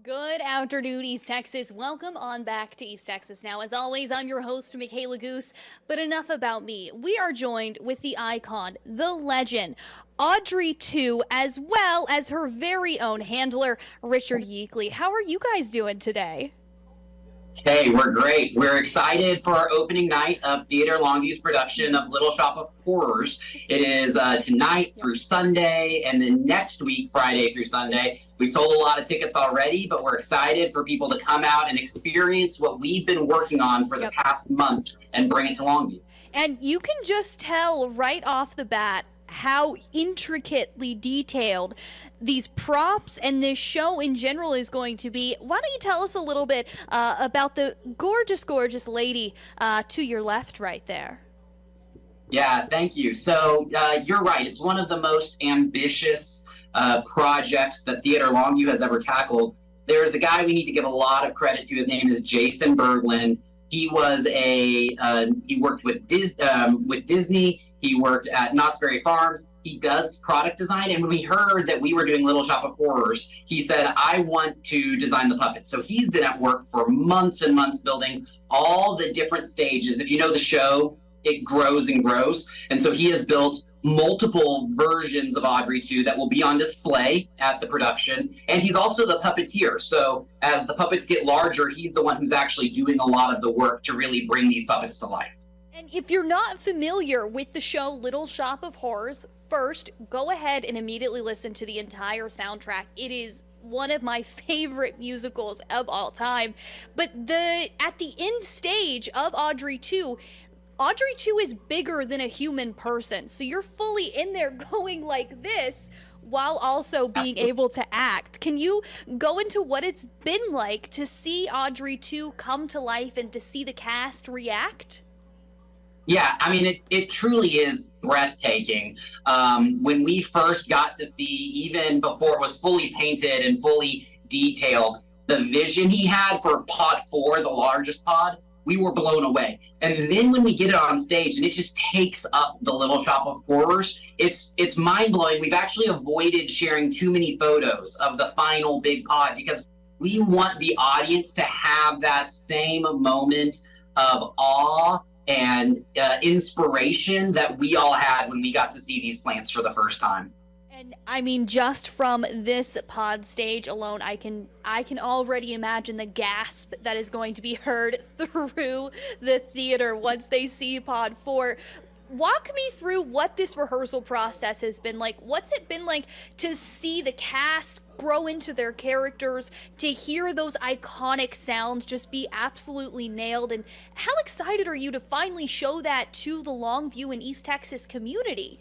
Good afternoon, East Texas. Welcome on back to East Texas. Now, as always, I'm your host, Michaela Goose, but enough about me. We are joined with the icon, the legend, Audrey II, as well as her very own handler, Richard Yeakley. How are you guys doing today? Hey, we're great. We're excited for our opening night of Theatre Longview's production of Little Shop of Horrors. It is tonight through Sunday, and then next week, Friday through Sunday. We've sold a lot of tickets already, but we're excited for people to come out and experience what we've been working on for the past month and bring it to Longview. And you can just tell right off the bat how intricately detailed these props and this show in general is going to be. Why don't you tell us a little bit about the gorgeous lady to your left right there? Yeah, thank you. So you're right. It's one of the most ambitious projects that Theatre Longview has ever tackled. There's a guy we need to give a lot of credit to. His name is Jason Berglund. He was he worked with Disney. He worked at Knott's Berry Farms. He does product design. And when we heard that we were doing Little Shop of Horrors, he said, I want to design the puppets. So he's been at work for months and months building all the different stages. If you know the show, it grows and grows. And so he has built multiple versions of Audrey II that will be on display at the production. And he's also the puppeteer. So as the puppets get larger, he's the one who's actually doing a lot of the work to really bring these puppets to life. And if you're not familiar with the show Little Shop of Horrors, first, go ahead and immediately listen to the entire soundtrack. It is one of my favorite musicals of all time. But at the end stage of Audrey II, Audrey II is bigger than a human person, so you're fully in there going like this while also being able to act. Can you go into what it's been like to see Audrey II come to life and to see the cast react? Yeah, I mean, it truly is breathtaking. When we first got to see, even before it was fully painted and fully detailed, the vision he had for Pod 4, the largest pod, we were blown away. And then when we get it on stage and it just takes up the Little Shop of Horrors, it's mind-blowing. We've actually avoided sharing too many photos of the final big pod because we want the audience to have that same moment of awe and inspiration that we all had when we got to see these plants for the first time. And I mean, just from this pod stage alone, I can already imagine the gasp that is going to be heard through the theater once they see Pod 4. Walk me through what this rehearsal process has been like. What's it been like to see the cast grow into their characters, to hear those iconic sounds just be absolutely nailed? And how excited are you to finally show that to the Longview and East Texas community?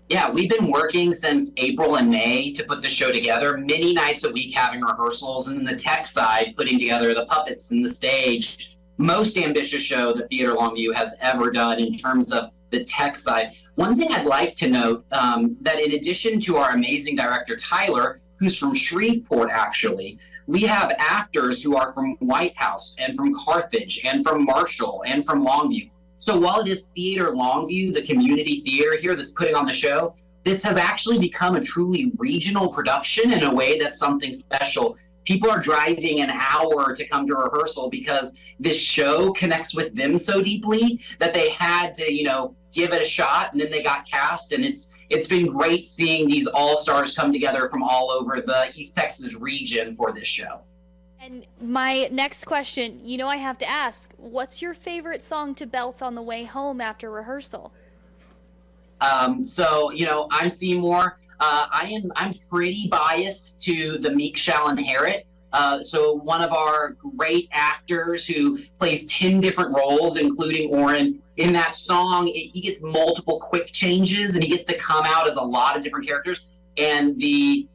Yeah, we've been working since April and May to put the show together, many nights a week having rehearsals, and the tech side putting together the puppets and the stage. Most ambitious show that Theatre Longview has ever done in terms of the tech side. One thing I'd like to note, that in addition to our amazing director, Tyler, who's from Shreveport actually, we have actors who are from White House and from Carthage and from Marshall and from Longview. So while it is Theatre Longview, the community theater here that's putting on the show, this has actually become a truly regional production in a way that's something special. People are driving an hour to come to rehearsal because this show connects with them so deeply that they had to, give it a shot, and then they got cast. And it's been great seeing these all-stars come together from all over the East Texas region for this show. And my next question, I have to ask, what's your favorite song to belt on the way home after rehearsal? I'm Seymour. I'm pretty biased to The Meek Shall Inherit. So one of our great actors who plays 10 different roles, including Oren, in that song, he gets multiple quick changes and he gets to come out as a lot of different characters. And the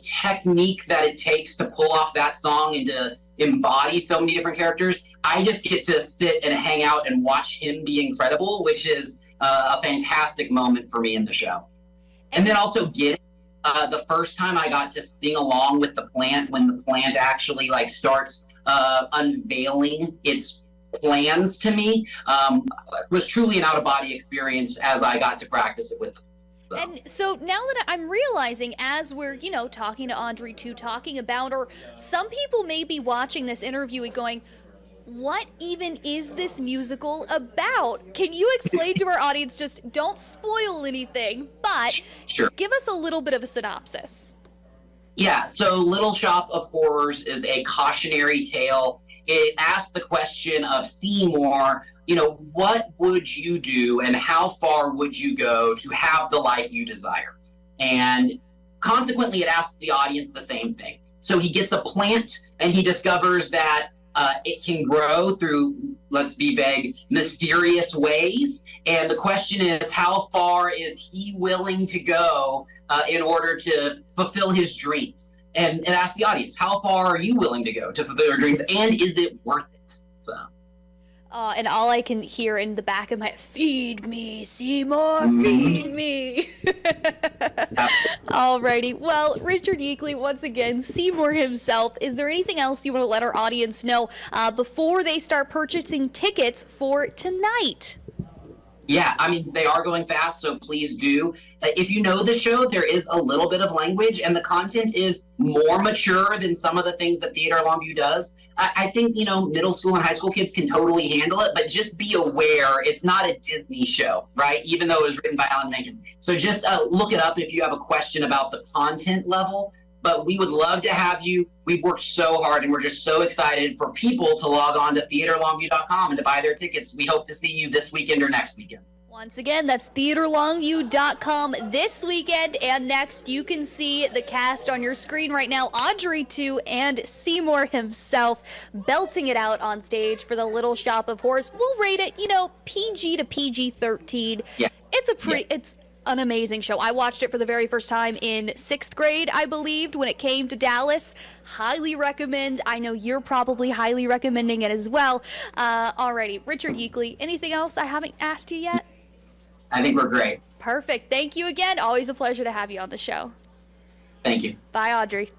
technique that it takes to pull off that song and to embody so many different characters, I just get to sit and hang out and watch him be incredible, which is a fantastic moment for me in the show. And then also the first time I got to sing along with the plant when the plant actually starts unveiling its plans to me was truly an out-of-body experience as I got to practice it with them. And so now that I'm realizing, as we're, talking to Audrey II, talking about her, some people may be watching this interview and going, what even is this musical about? Can you explain to our audience, just don't spoil anything, but Sure. give us a little bit of a synopsis. Yeah, so Little Shop of Horrors is a cautionary tale. It asks the question of Seymour, what would you do and how far would you go to have the life you desire? And consequently, it asks the audience the same thing. So he gets a plant and he discovers that it can grow through, let's be vague, mysterious ways. And the question is, how far is he willing to go in order to fulfill his dreams? And ask the audience, how far are you willing to go to fulfill your dreams? And is it worth it? So. And all I can hear in the back of my, feed me, Seymour, feed me. Alrighty. Well, Richard Yeakley, once again, Seymour himself, is there anything else you want to let our audience know before they start purchasing tickets for tonight? Yeah, I mean, they are going fast, so please do. If you know the show, there is a little bit of language, and the content is more mature than some of the things that Theatre Longview does. I think, middle school and high school kids can totally handle it, but just be aware it's not a Disney show, right? Even though it was written by Alan Menken. So just look it up if you have a question about the content level. But we would love to have you. We've worked so hard, and we're just so excited for people to log on to theaterlongview.com and to buy their tickets. We hope to see you this weekend or next weekend. Once again, that's theaterlongview.com this weekend and next. You can see the cast on your screen right now. Audrey II and Seymour himself belting it out on stage for the Little Shop of Horrors. We'll rate it, PG to PG-13. Yeah. It's an amazing show. I watched it for the very first time in 6th grade, I believed, when it came to Dallas. Highly recommend. I know you're probably highly recommending it as well. Alrighty, Richard Yeakley, anything else I haven't asked you yet? I think we're great. Perfect. Thank you again. Always a pleasure to have you on the show. Thank you. Bye, Audrey.